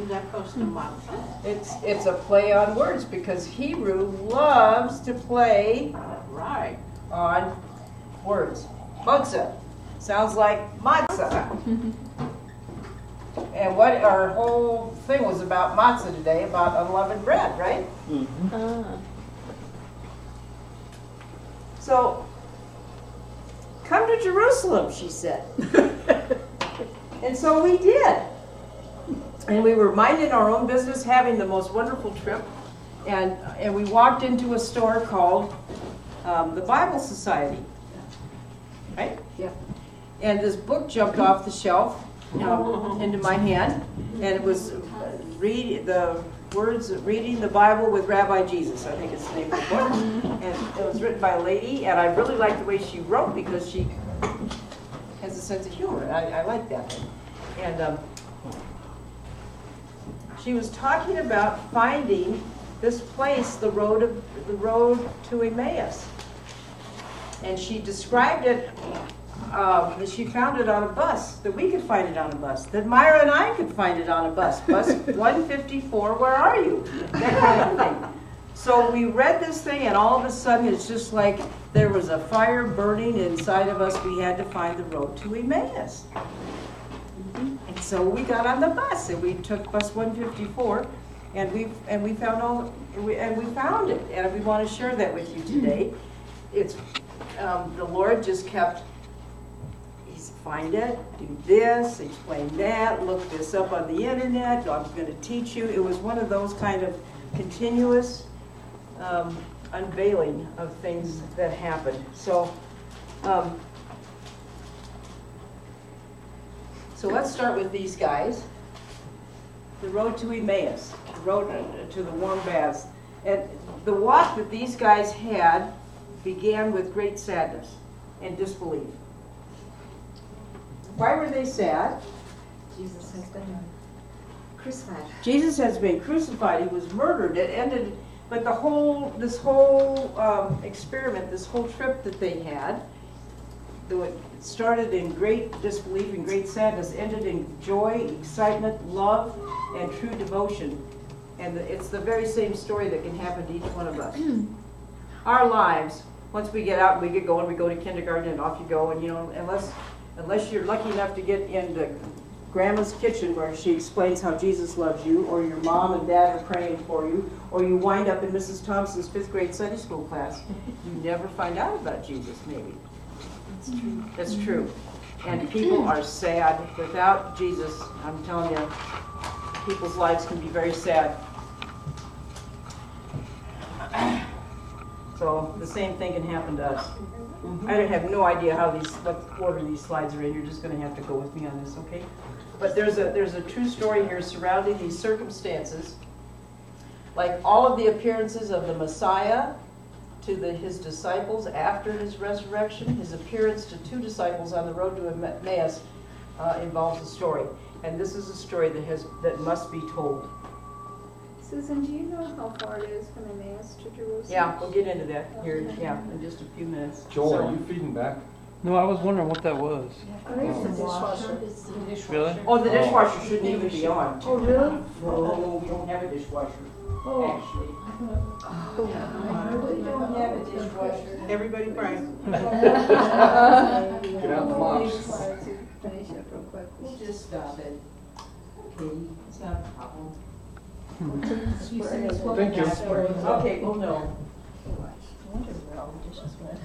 Is that close to matzah? It's a play on words because Hebrew loves to play Right. on words. Matzah sounds like matzah. And what our whole thing was about matzah today, about unleavened bread, right? So, come to Jerusalem, she said. And so we did. And we were minding our own business, having the most wonderful trip. And we walked into a store called the Bible Society. Right? Yeah. And this book jumped off the shelf into my hand. And it was Reading the Bible with Rabbi Jesus, I think it's the name of the book. And it was written by a lady, and I really liked the way she wrote because she has a sense of humor. I like that. And she was talking about finding this place, the road to Amaeus. And she described it, that she found it on a bus, that we could find it on a bus, that Myra and I could find it on a bus. Bus 154, where are you? That kind of thing. So we read this thing, and all of a sudden it's just like there was a fire burning inside of us. We had to find the road to Amaeus. And so we got on the bus, and we took bus 154, and we found it, and we want to share that with you today. It's the Lord just kept. Find it, do this, explain that, look this up on the internet, I'm going to teach you. It was one of those kind of continuous unveiling of things that happened. So let's start with these guys. The road to Emmaus, the road to the warm baths. And the walk that these guys had began with great sadness and disbelief. Why were they sad? Jesus has been crucified. Jesus has been crucified. He was murdered. It ended, but this whole experiment, this whole trip that they had, though it started in great disbelief and great sadness, ended in joy, excitement, love, and true devotion. And it's the very same story that can happen to each one of us. Our lives, once we get out and we get going, we go to kindergarten and off you go, and unless you're lucky enough to get into Grandma's kitchen where she explains how Jesus loves you, or your mom and dad are praying for you, or you wind up in Mrs. Thompson's 5th grade Sunday school class, you never find out about Jesus, maybe. That's true. That's true. And people are sad. Without Jesus, I'm telling you, people's lives can be very sad. So the same thing can happen to us. I have no idea what order these slides are in. You're just going to have to go with me on this, okay? But there's a true story here surrounding these circumstances. Like all of the appearances of the Messiah to his disciples after his resurrection, his appearance to 2 disciples on the road to Emmaus involves a story. And this is a story that must be told. Susan, do you know how far it is from Emmaus to Jerusalem? Yeah, we'll get into that here in just a few minutes. Joel, are you feeding back? No, I was wondering what that was. I think it's the dishwasher. Really? Oh, the dishwasher shouldn't even be on. Oh, really? No, we don't have a dishwasher, actually. We don't have a dishwasher. Everybody pray. Get out the mops. Finish up real quick. We'll just stop it. Katie, it's not a problem. Thank you. Okay, well, no. I wonder where all the dishes went.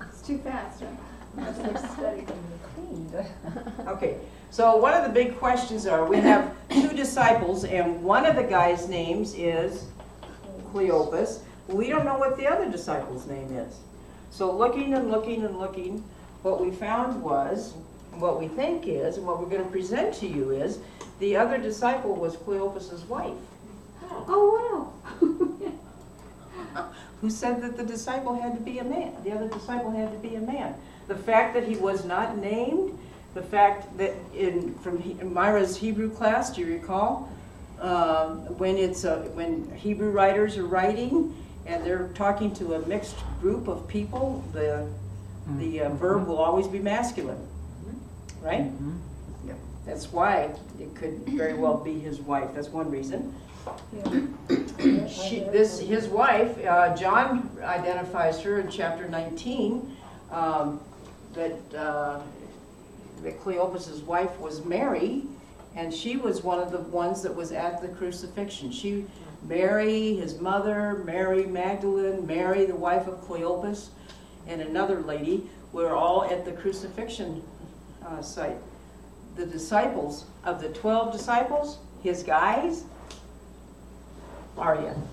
It's too fast, huh? Must have studied and cleaned. Okay, so one of the big questions are, we have 2 disciples, and one of the guys' names is Cleopas. We don't know what the other disciple's name is. So looking and looking and looking, what we found was, what we think is, and what we're going to present to you is, the other disciple was Cleopas's wife. Oh, Who said that the disciple had to be a man? The other disciple had to be a man. The fact that he was not named, the fact that from Myra's Hebrew class, do you recall? When Hebrew writers are writing and they're talking to a mixed group of people, the verb will always be masculine, right? That's why it could very well be his wife. That's one reason. His wife, John identifies her in chapter 19, that Cleopas' wife was Mary, and she was one of the ones that was at the crucifixion. Mary, his mother, Mary Magdalene, Mary, the wife of Cleopas, and another lady were all at the crucifixion site. The disciples, of the 12 disciples, his guys,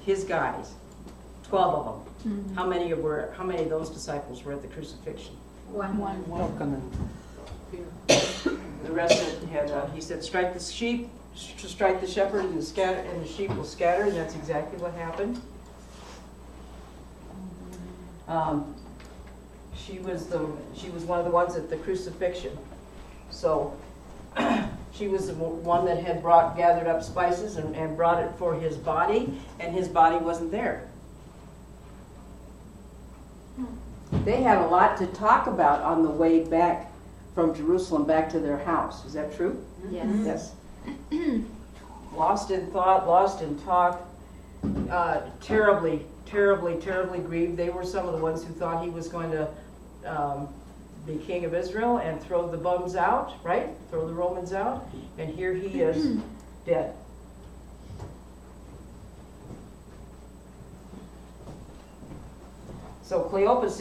his guys, 12 of them. Mm-hmm. How many of those disciples were at the crucifixion? One. Welcome. The rest of it had, he said, strike the sheep, strike the shepherd, and the sheep will scatter, and that's exactly what happened. She was one of the ones at the crucifixion. So she was the one that had gathered up spices and brought it for his body, and his body wasn't there. They had a lot to talk about on the way back from Jerusalem back to their house. Is that true? Yes. Yes. Lost in thought, lost in talk, terribly, terribly, terribly grieved. They were some of the ones who thought he was going to be king of Israel and throw the bums out, right? Throw the Romans out. And here he is, dead. So Cleopas,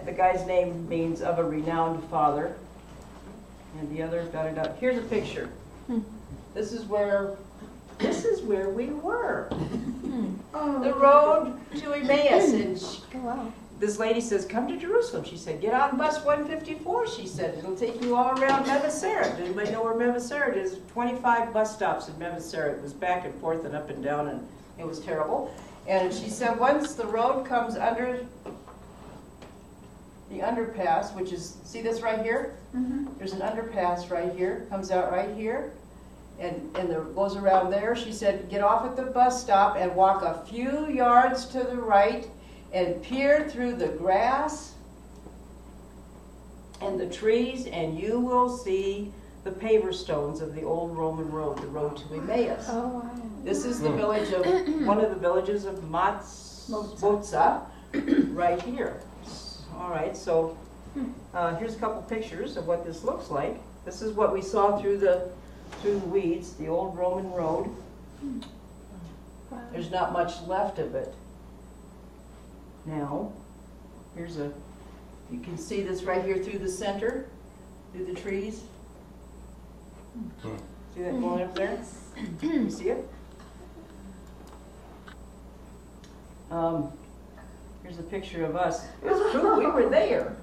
the guy's name means of a renowned father. And the other, here's a picture. This is where we were. The road to Amaeus. And this lady says, come to Jerusalem. She said, get on bus 154. She said, it'll take you all around Mevaseret. Does anybody know where Mevaseret is? 25 bus stops in Mevaseret. It was back and forth and up and down, and it was terrible. And she said, once the road comes under the underpass, which is, see this right here? Mm-hmm. There's an underpass right here, comes out right here, and goes around there. She said, get off at the bus stop and walk a few yards to the right and peer through the grass and the trees, and you will see the paver stones of the old Roman road, the road to Amaeus. Oh, wow. This is the village of, one of the villages of Motza, right here. All right, so here's a couple pictures of what this looks like. This is what we saw through the weeds, the old Roman road. Wow. There's not much left of it now. You can see this right here through the center, through the trees. See that going up there? You see it? Here's a picture of us. It's true, we were there.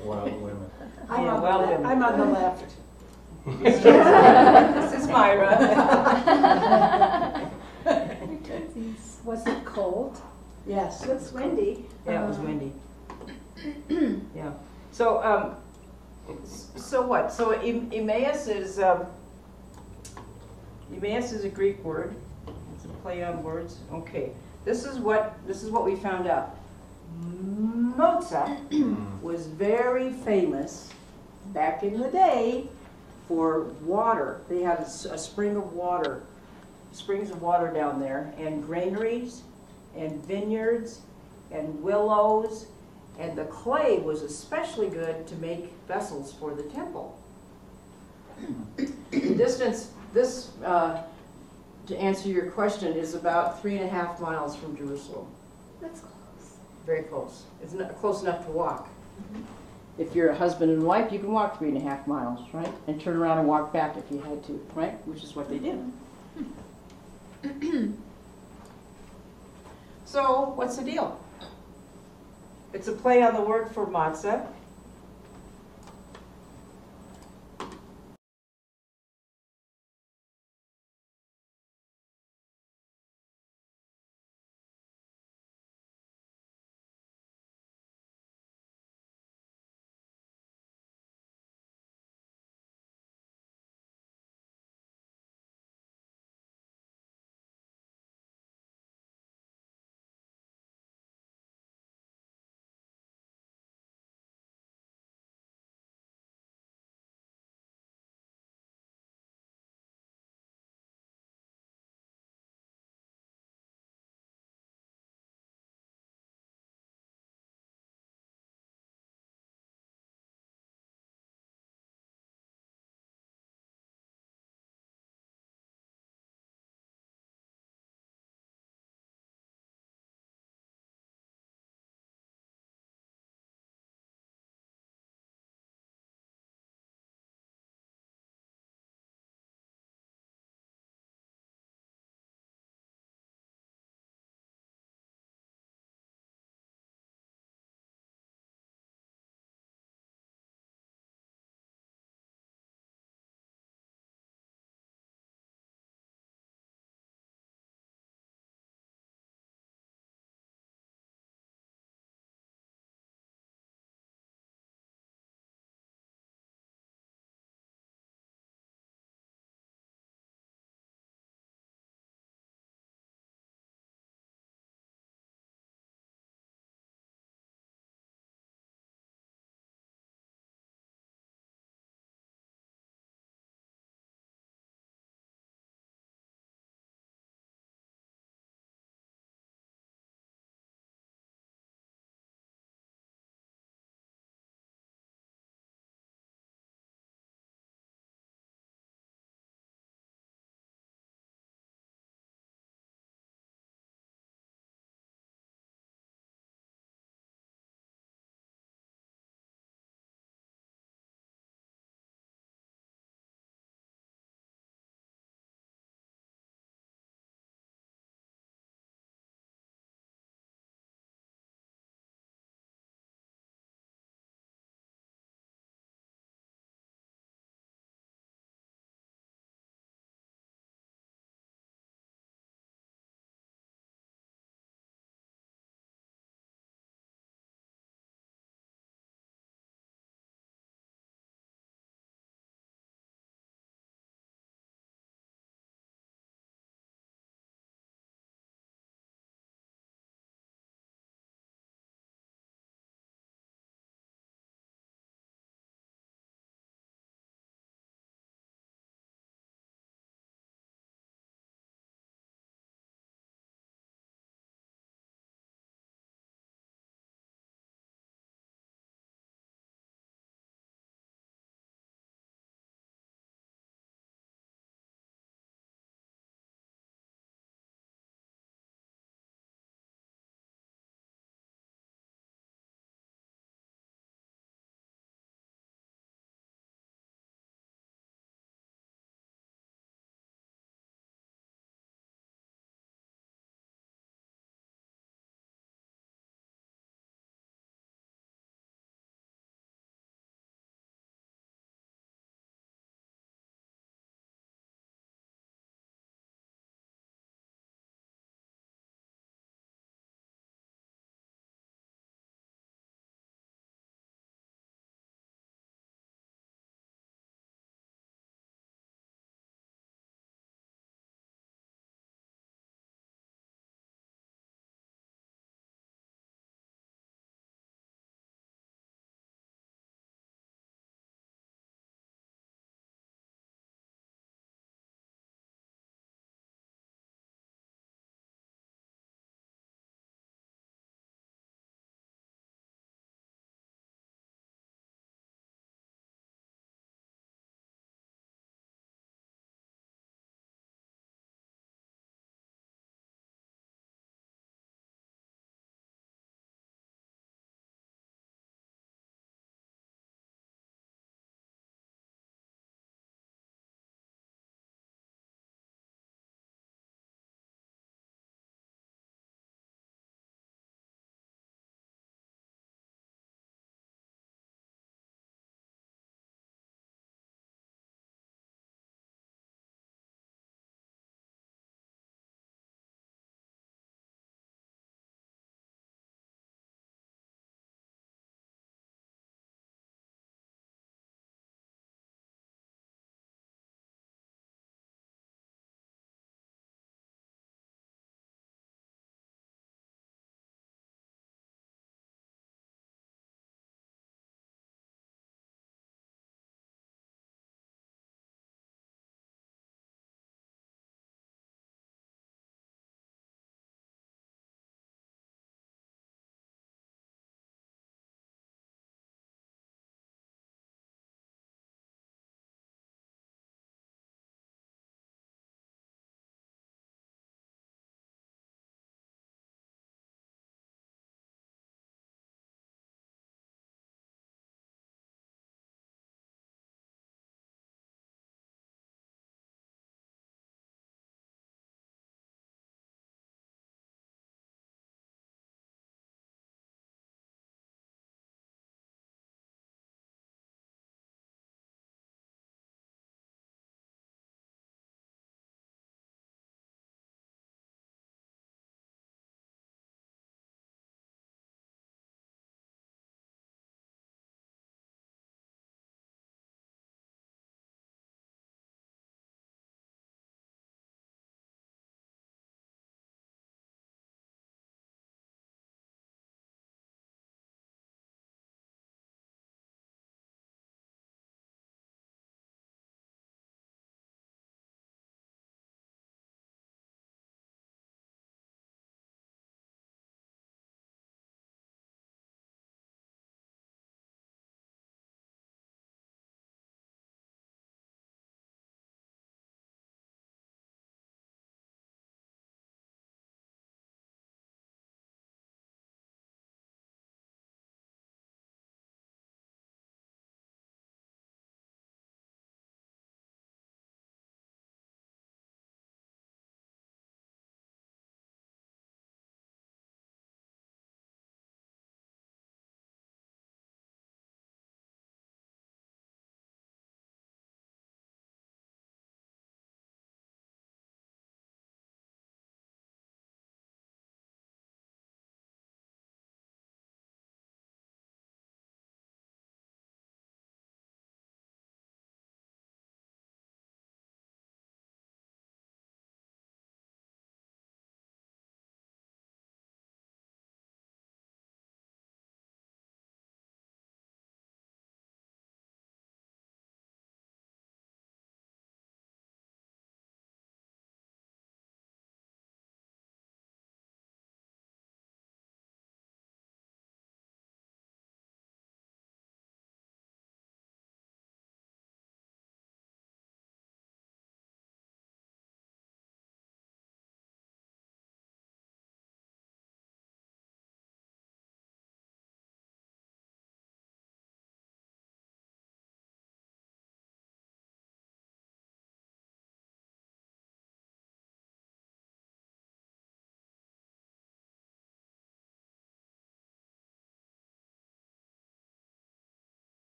Wild women. I'm on the left. This is Myra. Was it cold? Yes. It's windy. Yeah, it was windy. Yeah. So, so what? So Emmaus is a Greek word. It's a play on words. Okay. This is what we found out. Motza was very famous back in the day for water. They had a spring of water, springs of water down there, and granaries, and vineyards, and willows, and the clay was especially good to make vessels for the temple. The distance, to answer your question, is about 3.5 miles from Jerusalem. That's close. Very close. It's not close enough to walk. If you're a husband and wife, you can walk 3.5 miles, right? And turn around and walk back if you had to, right? Which is what they did. So, what's the deal? It's a play on the word for matzah.